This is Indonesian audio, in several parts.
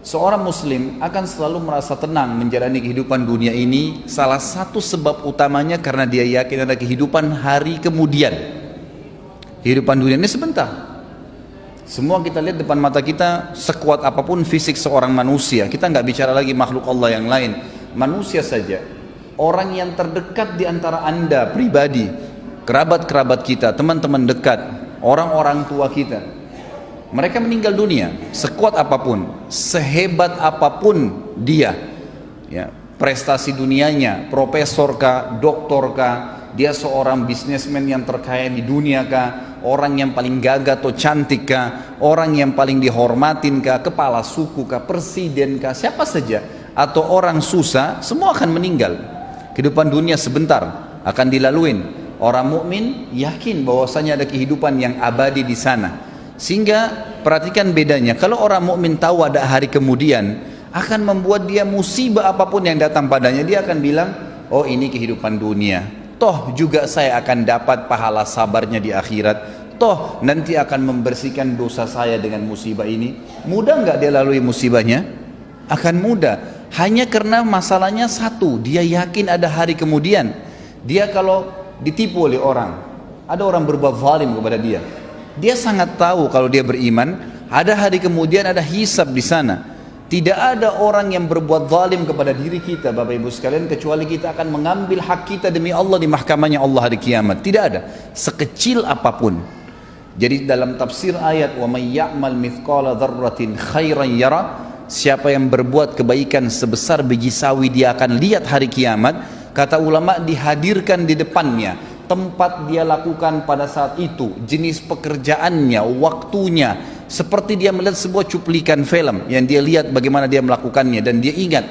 Seorang muslim akan selalu merasa tenang menjalani kehidupan dunia ini. Salah satu sebab utamanya karena dia yakin ada kehidupan hari kemudian. Kehidupan dunia ini sebentar. Semua kita lihat depan mata kita, sekuat apapun fisik seorang manusia, kita nggak bicara lagi makhluk Allah yang lain, manusia saja. Orang yang terdekat di antara anda pribadi, kerabat-kerabat kita, teman-teman dekat, orang-orang tua kita, mereka meninggal dunia. Sekuat apapun, sehebat apapun dia, ya, prestasi dunianya, profesor kah, doktor kah, dia seorang bisnismen yang terkaya di dunia kah, orang yang paling gagah atau cantik kah, orang yang paling dihormatin kah, kepala suku kah, presiden kah, siapa saja, atau orang susah, semua akan meninggal. Kehidupan dunia sebentar akan dilaluin. Orang mukmin yakin bahwasanya ada kehidupan yang abadi di sana. Sehingga perhatikan bedanya. Kalau orang mukmin tahu ada hari kemudian, akan membuat dia musibah apapun yang datang padanya, dia akan bilang, oh ini kehidupan dunia. Toh juga saya akan dapat pahala sabarnya di akhirat. Toh nanti akan membersihkan dosa saya dengan musibah ini. Mudah nggak dia lalui musibahnya? Akan mudah. Hanya karena masalahnya satu, dia yakin ada hari kemudian. Dia kalau ditipu oleh orang, ada orang berbuat zalim kepada dia, dia sangat tahu kalau dia beriman, ada hari kemudian, ada hisab di sana. Tidak ada orang yang berbuat zalim kepada diri kita, Bapak Ibu sekalian, kecuali kita akan mengambil hak kita demi Allah di mahkamahnya Allah hari kiamat. Tidak ada, sekecil apapun. Jadi dalam tafsir ayat wa may ya'mal mithqala dzarratin khairan yara, siapa yang berbuat kebaikan sebesar biji sawi dia akan lihat hari kiamat. Kata ulama, dihadirkan di depannya tempat dia lakukan pada saat itu, jenis pekerjaannya, waktunya, seperti dia melihat sebuah cuplikan film yang dia lihat bagaimana dia melakukannya, dan dia ingat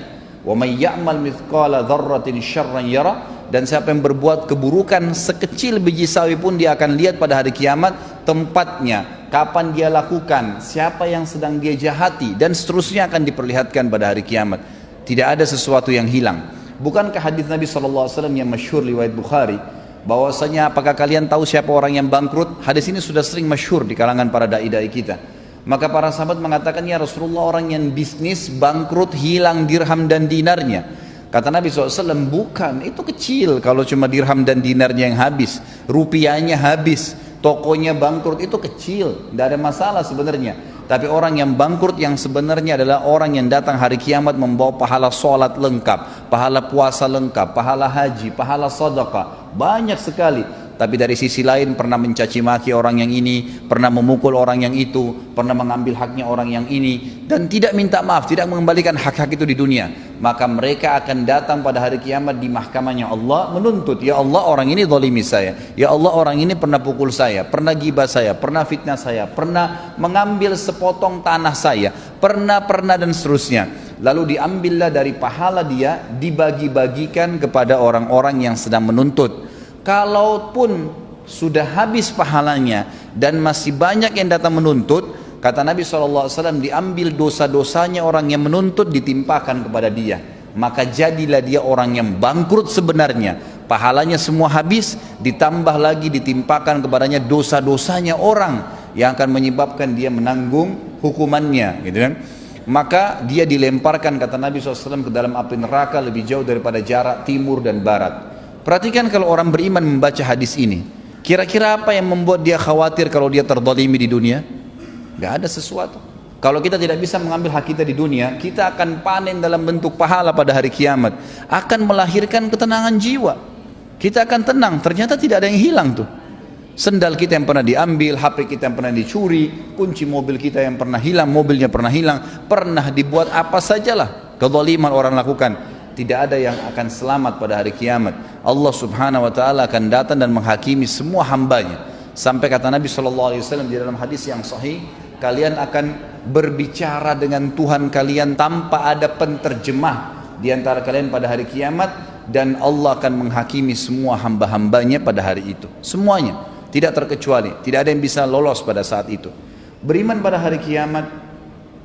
wa may ya'mal mithqala dzarratin syarran yara, dan siapa yang berbuat keburukan sekecil biji sawi pun dia akan lihat pada hari kiamat tempatnya, kapan dia lakukan, siapa yang sedang dia jahati, dan seterusnya akan diperlihatkan pada hari kiamat. Tidak ada sesuatu yang hilang. Bukankah hadis Nabi SAW yang masyhur riwayat Bukhari, bahwasanya apakah kalian tahu siapa orang yang bangkrut? Hadis ini sudah sering masyhur di kalangan para dai-dai kita. Maka para sahabat mengatakan, ya Rasulullah, orang yang bisnis bangkrut, hilang dirham dan dinarnya. Kata Nabi SAW, bukan, itu kecil kalau cuma dirham dan dinarnya yang habis, rupiahnya habis, tokonya bangkrut, itu kecil, tidak ada masalah sebenarnya. Tapi orang yang bangkrut yang sebenarnya adalah orang yang datang hari kiamat membawa pahala sholat lengkap, pahala puasa lengkap, pahala haji, pahala sedekah, banyak sekali. Tapi dari sisi lain pernah mencaci maki orang yang ini, pernah memukul orang yang itu, pernah mengambil haknya orang yang ini, dan tidak minta maaf, tidak mengembalikan hak-hak itu di dunia. Maka mereka akan datang pada hari kiamat di mahkamahnya Allah menuntut, ya Allah, orang ini zalimi saya, ya Allah, orang ini pernah pukul saya, pernah gibah saya, pernah fitnah saya, pernah mengambil sepotong tanah saya, pernah dan seterusnya. Lalu diambillah dari pahala dia, dibagi-bagikan kepada orang-orang yang sedang menuntut. Kalaupun sudah habis pahalanya dan masih banyak yang datang menuntut, kata Nabi SAW, diambil dosa-dosanya orang yang menuntut, ditimpakan kepada dia. Maka jadilah dia orang yang bangkrut sebenarnya. Pahalanya semua habis, ditambah lagi ditimpakan kepadanya dosa-dosanya orang yang akan menyebabkan dia menanggung hukumannya, gitu kan? Maka dia dilemparkan, kata Nabi SAW, ke dalam api neraka lebih jauh daripada jarak timur dan barat. Perhatikan kalau orang beriman membaca hadis ini, kira-kira apa yang membuat dia khawatir kalau dia terzalimi di dunia? Gak ada sesuatu. Kalau kita tidak bisa mengambil hak kita di dunia, kita akan panen dalam bentuk pahala pada hari kiamat, akan melahirkan ketenangan jiwa. Kita akan tenang, ternyata tidak ada yang hilang tuh. Sendal kita yang pernah diambil, HP kita yang pernah dicuri, kunci mobil kita yang pernah hilang, mobilnya pernah hilang, pernah dibuat apa sajalah kezaliman orang lakukan. Tidak ada yang akan selamat pada hari kiamat. Allah Subhanahu wa taala akan datang dan menghakimi semua hambanya. Sampai kata Nabi SAW di dalam hadis yang sahih, kalian akan berbicara dengan Tuhan kalian tanpa ada penterjemah di antara kalian pada hari kiamat, dan Allah akan menghakimi semua hamba-hambanya pada hari itu. Semuanya, tidak terkecuali, tidak ada yang bisa lolos pada saat itu. Beriman pada hari kiamat,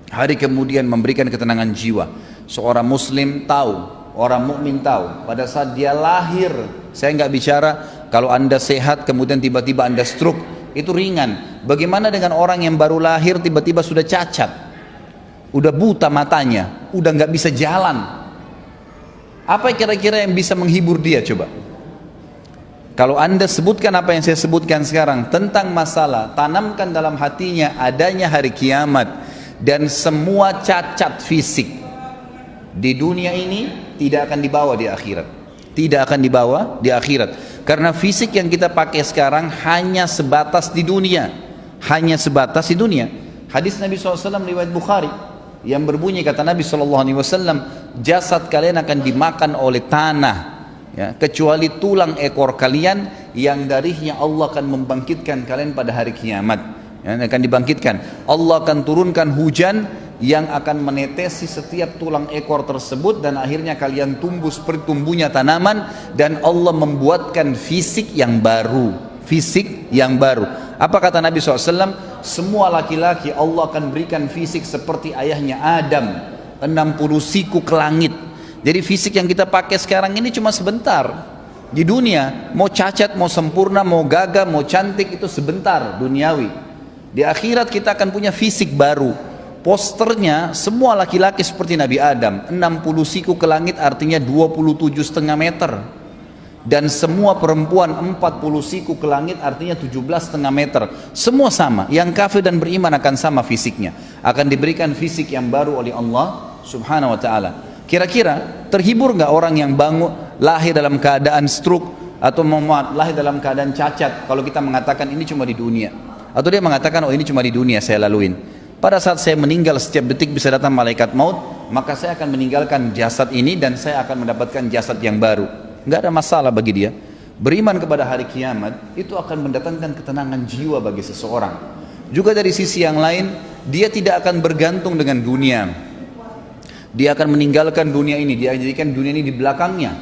hari kemudian memberikan ketenangan jiwa. Seorang muslim tahu, orang mukmin tahu, pada saat dia lahir, saya nggak bicara kalau anda sehat kemudian tiba-tiba anda stroke, itu ringan. Bagaimana dengan orang yang baru lahir tiba-tiba sudah cacat? udah buta matanya, udah nggak bisa jalan. Apa kira-kira yang bisa menghibur dia coba? Kalau anda sebutkan apa yang saya sebutkan sekarang tentang masalah, tanamkan dalam hatinya adanya hari kiamat dan semua cacat fisik di dunia ini tidak akan dibawa di akhirat. Tidak akan dibawa di akhirat. Karena fisik yang kita pakai sekarang hanya sebatas di dunia. Hanya sebatas di dunia. Hadis Nabi SAW riwayat Bukhari yang berbunyi, kata Nabi SAW, jasad kalian akan dimakan oleh tanah, ya, kecuali tulang ekor kalian yang darinya Allah akan membangkitkan kalian pada hari kiamat, ya, akan dibangkitkan. Allah akan turunkan hujan yang akan menetesi setiap tulang ekor tersebut dan akhirnya kalian tumbuh seperti tumbuhnya tanaman, dan Allah membuatkan fisik yang baru. Fisik yang baru. Apa kata Nabi SAW? Semua laki-laki Allah akan berikan fisik seperti ayahnya Adam, 60 siku ke langit. Jadi fisik yang kita pakai sekarang ini cuma sebentar. Di dunia, mau cacat, mau sempurna, mau gagah, mau cantik, itu sebentar, duniawi. Di akhirat kita akan punya fisik baru. Posternya semua laki-laki seperti Nabi Adam, 60 siku ke langit artinya 27,5 meter. Dan semua perempuan 40 siku ke langit artinya 17,5 meter. Semua sama, yang kafir dan beriman akan sama fisiknya. Akan diberikan fisik yang baru oleh Allah subhanahu wa ta'ala. Kira-kira terhibur nggak orang yang bangun lahir dalam keadaan stroke atau lahir dalam keadaan cacat kalau kita mengatakan ini cuma di dunia? Atau dia mengatakan oh ini cuma di dunia saya laluin. Pada saat saya meninggal setiap detik bisa datang malaikat maut, maka saya akan meninggalkan jasad ini dan saya akan mendapatkan jasad yang baru. Nggak ada masalah bagi dia. Beriman kepada hari kiamat itu akan mendatangkan ketenangan jiwa bagi seseorang. Juga dari sisi yang lain, dia tidak akan bergantung dengan dunia. Dia akan meninggalkan dunia ini, dia jadikan dunia ini di belakangnya.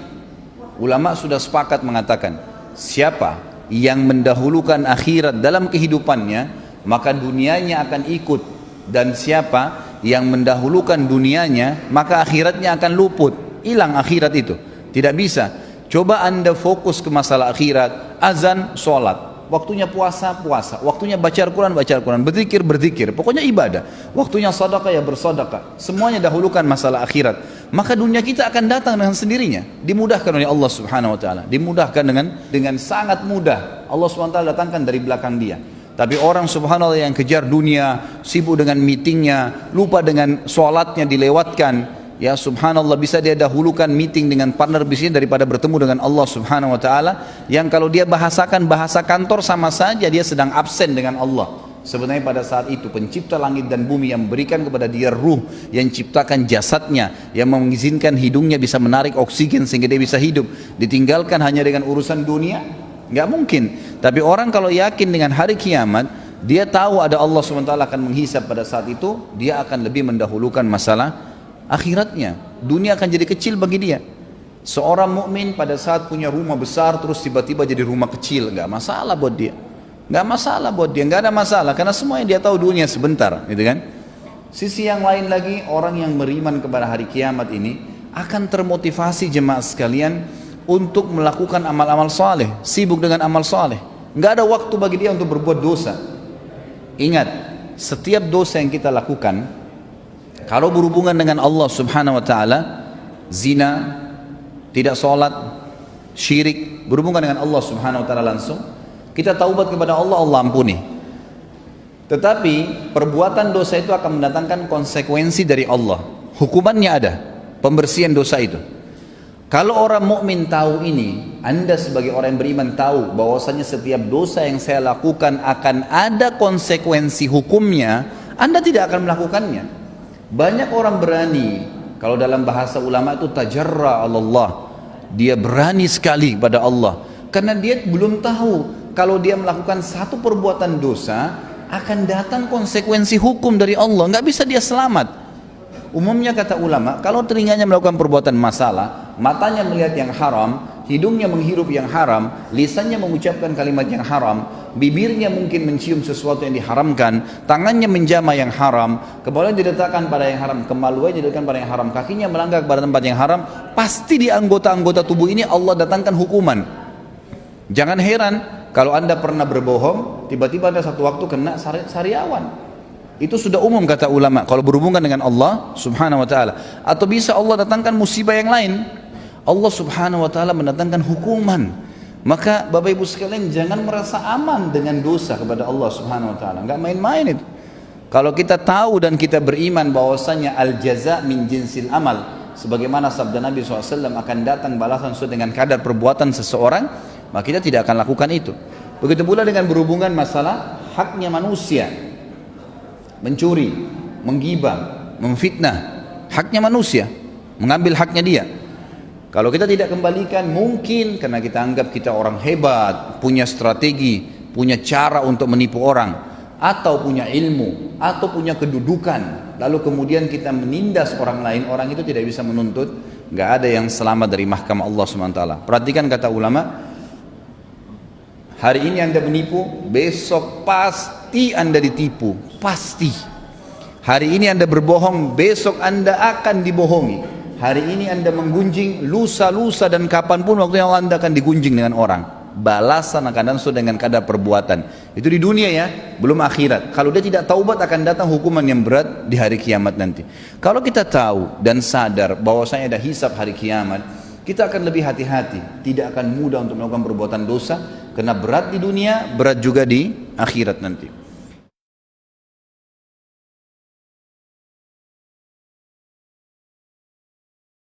Ulama sudah sepakat mengatakan, siapa yang mendahulukan akhirat dalam kehidupannya, maka dunianya akan ikut. Dan siapa yang mendahulukan dunianya, maka akhiratnya akan luput. Hilang akhirat itu, tidak bisa. Coba anda fokus ke masalah akhirat. Azan, sholat. Waktunya puasa, puasa. Waktunya baca Al-Quran, baca Al-Quran. Berzikir, berzikir. Pokoknya ibadah. Waktunya sedekah, ya bersedekah. Semuanya dahulukan masalah akhirat. Maka dunia kita akan datang dengan sendirinya. Dimudahkan oleh Allah subhanahu wa ta'ala. Dimudahkan dengan sangat mudah. Allah subhanahu wa ta'ala datangkan dari belakang dia. Tapi orang subhanallah yang kejar dunia, sibuk dengan meetingnya, lupa dengan sholatnya dilewatkan. Ya subhanallah, bisa dia dahulukan meeting dengan partner bisnis daripada bertemu dengan Allah subhanahu wa ta'ala, yang kalau dia bahasakan bahasa kantor sama saja dia sedang absen dengan Allah. Sebenarnya pada saat itu pencipta langit dan bumi yang memberikan kepada dia ruh, yang ciptakan jasadnya, yang mengizinkan hidungnya bisa menarik oksigen sehingga dia bisa hidup, ditinggalkan hanya dengan urusan dunia? Nggak mungkin. Tapi orang kalau yakin dengan hari kiamat, dia tahu ada Allah subhanahu wa ta'ala akan menghisab pada saat itu, dia akan lebih mendahulukan masalah akhiratnya. Dunia akan jadi kecil bagi dia. Seorang mukmin pada saat punya rumah besar terus tiba-tiba jadi rumah kecil, nggak masalah buat dia. Nggak masalah buat dia, nggak ada masalah karena semua yang dia tahu dunia sebentar, gitu kan? Sisi yang lain lagi, orang yang beriman kepada hari kiamat ini akan termotivasi jemaah sekalian untuk melakukan amal-amal saleh, sibuk dengan amal saleh. Nggak ada waktu bagi dia untuk berbuat dosa. Ingat, setiap dosa yang kita lakukan kalau berhubungan dengan Allah subhanahu wa ta'ala, zina, tidak sholat, syirik, berhubungan dengan Allah subhanahu wa ta'ala langsung, kita taubat kepada Allah, Allah ampuni. Tetapi perbuatan dosa itu akan mendatangkan konsekuensi dari Allah. Hukumannya ada, pembersihan dosa itu. Kalau orang mukmin tahu ini, anda sebagai orang yang beriman tahu bahwasanya setiap dosa yang saya lakukan akan ada konsekuensi hukumnya, anda tidak akan melakukannya. Banyak orang berani, kalau dalam bahasa ulama itu tajarra Allah, dia berani sekali pada Allah karena dia belum tahu kalau dia melakukan satu perbuatan dosa akan datang konsekuensi hukum dari Allah, nggak bisa dia selamat. Umumnya kata ulama, kalau telinganya melakukan perbuatan masalah, matanya melihat yang haram, hidungnya menghirup yang haram, lisannya mengucapkan kalimat yang haram, bibirnya mungkin mencium sesuatu yang diharamkan, tangannya menjamah yang haram, kepalanya diletakkan pada yang haram, kemaluannya diletakkan pada yang haram, kakinya melangkah pada tempat yang haram, pasti di anggota-anggota tubuh ini Allah datangkan hukuman. Jangan heran kalau anda pernah berbohong, tiba-tiba ada satu waktu kena sariawan. Itu sudah umum kata ulama kalau berhubungan dengan Allah subhanahu wa ta'ala. Atau bisa Allah datangkan musibah yang lain. Allah subhanahu wa ta'ala mendatangkan hukuman. Maka Bapak Ibu sekalian jangan merasa aman dengan dosa kepada Allah subhanahu wa ta'ala. Enggak main-main itu. Kalau kita tahu dan kita beriman bahwasanya al-jaza min jinsil amal, sebagaimana sabda Nabi SAW, akan datang balasan sesuai dengan kadar perbuatan seseorang, maka kita tidak akan lakukan itu. Begitu pula dengan berhubungan masalah haknya manusia, mencuri, menggibah, memfitnah, haknya manusia, mengambil haknya dia. Kalau kita tidak kembalikan, mungkin karena kita anggap kita orang hebat, punya strategi, punya cara untuk menipu orang, atau punya ilmu, atau punya kedudukan, lalu kemudian kita menindas orang lain, orang itu tidak bisa menuntut. Nggak ada yang selamat dari mahkamah Allah SWT. Perhatikan kata ulama, hari ini Anda menipu, besok pasti Anda ditipu, pasti. Hari ini Anda berbohong, besok Anda akan dibohongi. Hari ini Anda menggunjing, lusa dan kapanpun waktu yang Anda akan digunjing dengan orang. Balasan akan datang sesuai dengan kadar perbuatan. Itu di dunia ya, belum akhirat. Kalau dia tidak taubat akan datang hukuman yang berat di hari kiamat nanti. Kalau kita tahu dan sadar bahwasanya ada hisab hari kiamat, kita akan lebih hati-hati. Tidak akan mudah untuk melakukan perbuatan dosa, karena berat di dunia, berat juga di akhirat nanti.